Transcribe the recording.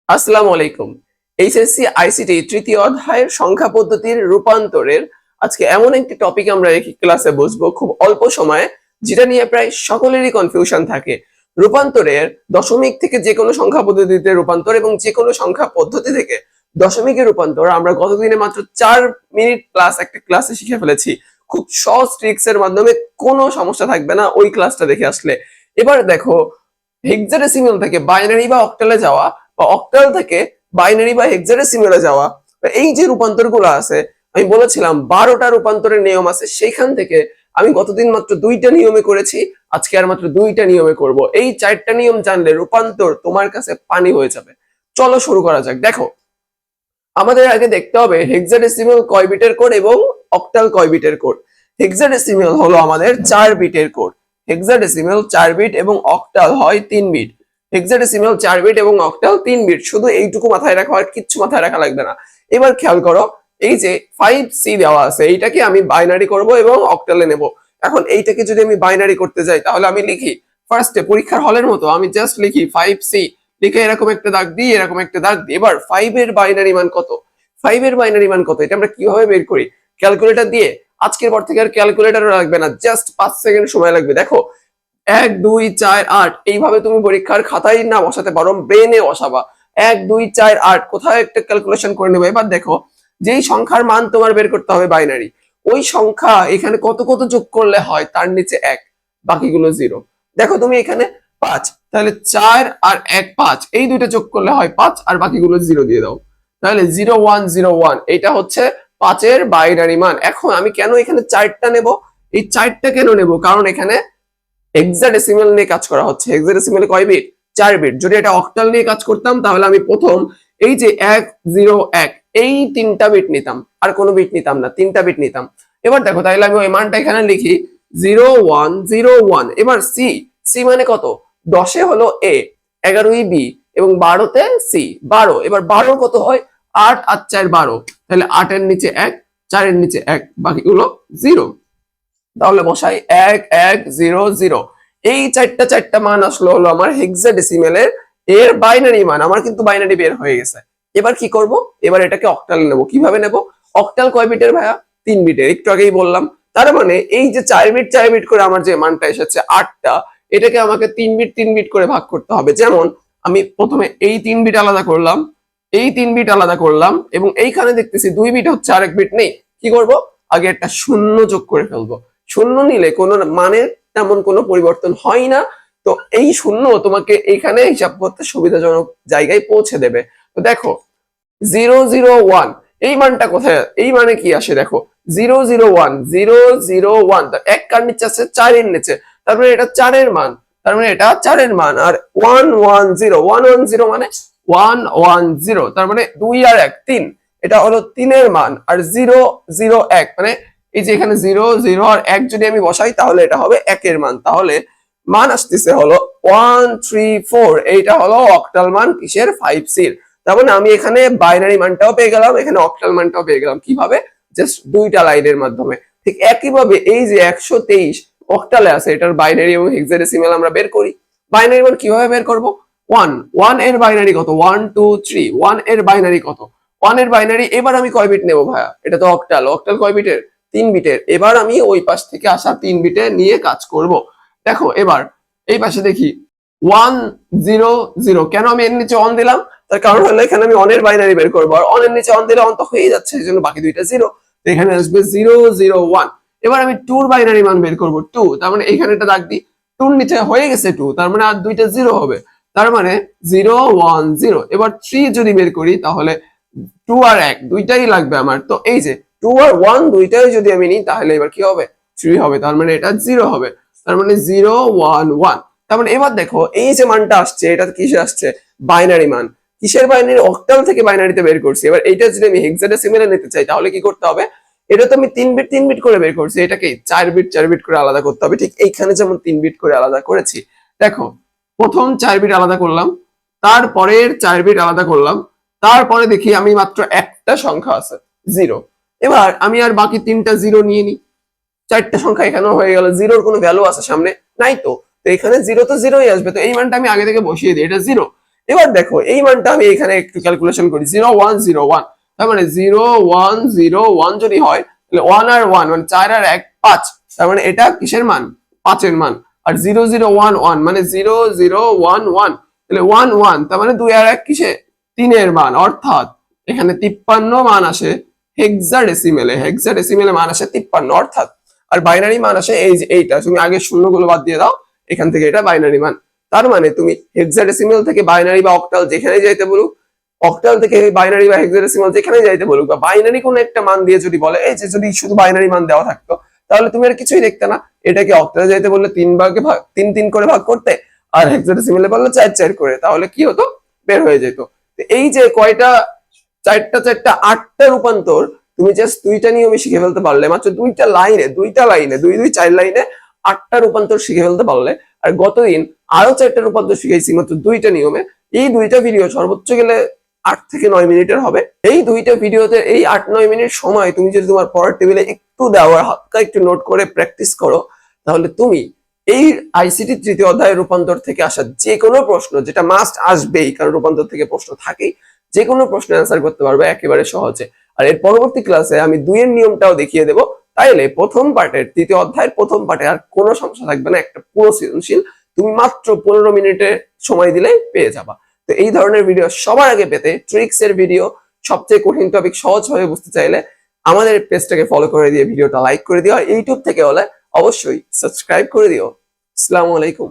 আসসালামু আলাইকুম। HSC ICT তৃতীয় অধ্যায়ের সংখ্যা পদ্ধতির রূপান্তরের আজকে এমন একটি টপিক আমরা এই ক্লাসে বসবো খুব অল্প সময়ে, যেটা নিয়ে প্রায় সকলেরই কনফিউশন থাকে। রূপান্তরের দশমিক থেকে যে কোনো সংখ্যা পদ্ধতিতে রূপান্তর এবং যে কোনো সংখ্যা পদ্ধতি থেকে দশমিকের রূপান্তর আমরা গতদিনে মাত্র 4 মিনিট প্লাস একটা ক্লাসে শিখে ফেলেছি। খুব সহজ ট্রিক্স এর মাধ্যমে কোনো সমস্যা থাকবে না ওই ক্লাসটা দেখে আসলে। এবার দেখো, হেক্সাডেসিমাল থেকে বাইনারি বা অক্টালে যাওয়া বা অক্টাল থেকে বাইনারি বা হেক্সাডেসিমালে যাওয়া, এই যে রূপান্তরগুলো আছে, আমি বলেছিলাম 12টা রূপান্তরের নিয়ম আছে। সেইখান থেকে আমি গতদিন মাত্র 2টা নিয়মে করেছি, আজকে আর মাত্র 2টা নিয়মে করব। এই 4টা নিয়ম জানলে রূপান্তর তোমার কাছে পানি হয়ে যাবে। চলো শুরু করা যাক। দেখো, আমাদের আগে দেখতে হবে হেক্সাডেসিমাল কয় বিটের কোড এবং অক্টাল কয় বিটের কোড। হেক্সাডেসিমাল হলো আমাদের 4 বিটের কোড। হেক্সাডেসিমাল 4 বিট এবং অক্টাল হয় 3 বিট। হেক্সাডেসিমাল 4 বিট এবং অক্টাল 3 বিট, শুধু এইটুকু মাথায় রাখো, আর কিচ্ছু মাথায় রাখা লাগবে না। এবার খেয়াল করো, এই যে 5C দেওয়া আছে, এইটাকে আমি বাইনারি করব এবং অক্টালে নেব। এখন এইটাকে যদি আমি বাইনারি করতে যাই তাহলে আমি লিখি ফার্স্টে পরীক্ষার হলের মতো, আমি জাস্ট লিখি 5C, লিখে এরকম একটা দাগ দিই, এরকম একটা দাগ দিই। এবার 5 এর বাইনারি মান কত, 5 এর বাইনারি মান কত, এটা আমরা কিভাবে বের করি? ক্যালকুলেটর দিয়ে। আজকের পর থেকে আর ক্যালকুলেটরও লাগবে না, জাস্ট 5 সেকেন্ড সময় লাগবে। দেখো, 1 2 4 8, এইভাবে তুমি পরীক্ষার খাতায় না বসাতে পারো, ব্রেনে বসাবা। 1 2 4 8 কোথায় একটা ক্যালকুলেশন করে নেবে। এবার দেখো, যেই সংখ্যার মান তোমার বের করতে হবে বাইনারি, ওই সংখ্যা এখানে কত কত যোগ করলে হয় তার নিচে 1, বাকিগুলো 0। দেখো তুমি এখানে 5, তাহলে 4 আর 1 5, এই দুইটা যোগ করলে হয় 5, আর বাকিগুলো 0 দিয়ে দাও। তাহলে 0 1 0 1, এটা হচ্ছে 5 এর বাইনারি মান। এখন আমি কেন এখানে 4টা নেব? এই 4টা কেন নেব? কারণ এখানে হেক্সাডেসিমাল নিয়ে কাজ করা হচ্ছে। হেক্সাডেসিমালে কয় বিট? 4 বিট। যদি এটা অক্টাল নিয়ে কাজ করতাম তাহলে আমি প্রথম এই যে 1 0 1, এই 3টা বিট নিতাম, আর কোনো বিট নিতাম না, 3টা বিট নিতাম। এবার দেখো, তাহলে আমি ওই মানটা এখানে লিখি 0 1 0 1। এবার সি, সি মানে কত? 10 হলো এ, 11 বি এবং 12তে সি, 12। এবার 12 কত হয়? 8 আর 4 12, তাহলে 8 এর নিচে 1, 4 এর নিচে 1, বাকিগুলো 0। তাহলে বসাই 1 1 0 0। এই চারটা মান আসলো হলো আমার হেক্সাডেসিমালের এর বাইনারি মান। আমার কিন্তু বাইনারি বের হয়ে গেছে। এবার কি করব? এবার এটাকে অক্টালে নেব। কিভাবে নেব? অক্টাল কয় বিটের ভাইয়া? 3 বিটের, একটু আগেই বললাম। তার মানে এই যে 4 বিট 4 বিট করে আমার যে মানটা এসেছে 8টা, এটাকে আমাকে 3 বিট 3 বিট করে ভাগ করতে হবে। যেমন আমি প্রথমে এই 3 বিট আলাদা করলাম, এই 3 বিট আলাদা করলাম, এবং এইখানে দেখতেছি 2 বিট হচ্ছে, আর 1 বিট নেই। কি করব? আগে একটা শূন্য যোগ করে ফেলবো। শূন্য নিলে কোনো মানের তেমন কোনো পরিবর্তন হয় না। তো এই শূন্য তোমাকে এখানে হিসাব করতে সুবিধাজনক জায়গায় পৌঁছে দেবে। তো দেখো, 0 0 1, এই মানটা কোথায়? এই মানে কি আসে দেখো, 0 0 1 0 0 1, এক কার নিচে আছে 4 এর নিচে, তারপরে এটা 4 এর মান, তার মানে এটা 4 এর মান। আর 1 1 0 1 1 0 মানে 1 1 0, তার মানে 2 আর 1 3, এটা হলো 3 এর মান। আর 0 0 1 মানে এই যে এখানে 0 0 আর 1 যদি আমি বসাই তাহলে এটা হবে 1 এর মান। তাহলে মান আসতেছে হলো 1 3 4, এইটা হলো অক্টাল মান কিসের? 5C এর। তার মানে আমি এখানে বাইনারি মানটাও পেয়ে গেলাম, এখানে অক্টাল মানটাও পেয়ে গেলাম। কিভাবে? জাস্ট 2টা লাইনের মাধ্যমে। ঠিক একইভাবে এই যে 123 অক্টালে আছে, এটার বাইনারি এবং হেক্সাডেসিমাল আমরা বের করি। বাইনারি মান কিভাবে বের করব? 1 1 এর বাইনারি কত? 1 2 3, 1 এর বাইনারি কত? 1 এর বাইনারি। এবার আমি কয় বিট নেব ভাইয়া? এটা তো অক্টাল, অক্টাল কয় বিটের? 3 বিটের। এবার আমি ওই পাশ থেকে আসা 3 বিটে নিয়ে কাজ করব। দেখো, এবার এই পাশে দেখি 1 0 0, কেন আমি এর নিচে 1 দিলাম? তার কারণ হলো এখানে আমি অনের বাইনারি বের করবো, আর অনের নিচে 1 দিলে 1 তো হয়ে যাচ্ছে, এই জন্য বাকি দুইটা 0। তো এখানে আসবে 0 0 1। এবার আমি 2 এর বাইনারি মান বের করবো 2, তার মানে এখানে একটা দাগ দিই, 2 এর নিচে হয়ে গেছে 2, তার মানে আর দুইটা 0 হবে, তার মানে 0 1 0। এবার 3 যদি বের করি তাহলে 2 আর 1 দুইটাই লাগবে আমার। তো এই যে 2 আর 1 দুইটাই যদি আমি নিই তাহলে এবার কি হবে? 3 হবে, তার মানে এটা 0 হবে, তার মানে 0 1 1। তার মানে এবার দেখো, এই যে মানটা আসছে এটা কিসে আসছে? বাইনারি মান। কিসের বাইনারি? অক্টাল থেকে বাইনারিতে বের করছি। এবার এইটা যদি আমি হেক্সাডেসিমালে নিতে চাই তাহলে কি করতে হবে? এটা তো আমি 3 বিট 3 বিট করে বের করছি, এটাকে 4 বিট 4 বিট করে আলাদা করতে হবে। ঠিক এইখানে যেমন 3 বিট করে আলাদা করেছি। দেখো, প্রথম 4 বিট আলাদা করলাম, তারপরের 4 বিট আলাদা করলাম, তারপরে দেখি আমি মাত্র একটা সংখ্যা আছে 0। এবার আমি আর বাকি 3টা 0 নিয়ে নিই। 4টা সংখ্যা এখানেও হয়ে গেল। 0-র কোনো ভ্যালু আছে সামনে? নাই তো। তো এখানে 0 তো 0ই আসবে, তো এই মানটা আমি আগে থেকে বসিয়ে দিই, এটা 0। এবার দেখো এই মানটা আমি এখানে একটু ক্যালকুলেশন করি 0101, তার মানে 0101 যদি হয় তাহলে 1 আর 1 মানে 4 আর 1 5, তার মানে এটা কিসের মান? 5 এর মান। আর 0011 মানে 0011 তাহলে 11 তার মানে 2 আর 1 কিসে? 3 এর মান। অর্থাৎ এখানে 53 মান আসে হেক্সাডেসিমেলে, হেক্সাডেসিমেলে মান আসে 53। অর্থাৎ আর বাইনারি মান আসে এই যে এইটা, তুমি আগে শূন্যগুলো বাদ দিয়ে দাও, এখান থেকে এটা বাইনারি মান। তার মানে তুমি হেক্সাডেসিমেল থেকে বাইনারি বা অক্টাল যেখানে যাইতে বলুক, অক্টাল থেকে বাইনারি বা হেক্সাডেসিমাল যেখানে যাইতে বলুক, বা বাইনারি কোন একটা মান দিয়ে যদি বলে, এই যে যদি শুধু বাইনারি মান দেওয়া থাকতো তাহলে তুমি আর কিছুই দেখতে না, এটাকে অক্টালে যাইতে বললে 3 ভাগে ভাগ, 3 করে ভাগ করতে, আর হেক্সাডেসিমালে বললে 4 করে, তাহলে কি হতো? বের হয়ে যেত। এই যে কয়টা, 4টা 8টা রূপান্তর তুমি জাস্ট 2টা নিয়মে শিখে ফেলতে পারলে, মাত্র 2টা লাইনে 4 লাইনে 8টা রূপান্তর শিখে ফেলতে পারলে। আর গতদিন আরো 4টা রূপান্তর শিখাইছি মাত্র 2টা নিয়মে। এই 2টা ভিডিও সর্বোচ্চ গেলে 8 থেকে 9 মিনিটের হবে। এই 2টা ভিডিওতে এই 8-9 মিনিট সময় তুমি যদি তোমার পড়ার টেবিলে একটু দাও আর হালকা একটু নোট করে প্র্যাকটিস করো, তাহলে তুমি এই আইসিটি তৃতীয় অধ্যায়ের রূপান্তর থেকে আসা যে কোনো প্রশ্ন, যেটা মাস্ট আসবেই কারণ রূপান্তর থেকে প্রশ্ন থাকেই, যে কোনো প্রশ্ন অ্যান্সার করতে পারবে একেবারে সহজে। আর এর পরবর্তী ক্লাসে আমি 2 এর নিয়মটাও দেখিয়ে দেবো। তাইলে প্রথম পার্টের, তৃতীয় অধ্যায়ের প্রথম পার্টে আর কোনো সমস্যা থাকবে না, একটা পুরো সৃজনশীল তুমি মাত্র 15 মিনিটে সময় দিলে পেয়ে যাবা। তো এই ধরনের ভিডিও সবার আগে পেতে, ট্রিক্স এর ভিডিও, সবচেয়ে কঠিন টপিক সহজভাবে বুঝতে চাইলে আমাদের পেজটাকে ফলো করে দিয়ে ভিডিওটা লাইক করে দিও। আর ইউটিউব থেকে হলে অবশ্যই সাবস্ক্রাইব করে দিও। আসসালামু আলাইকুম।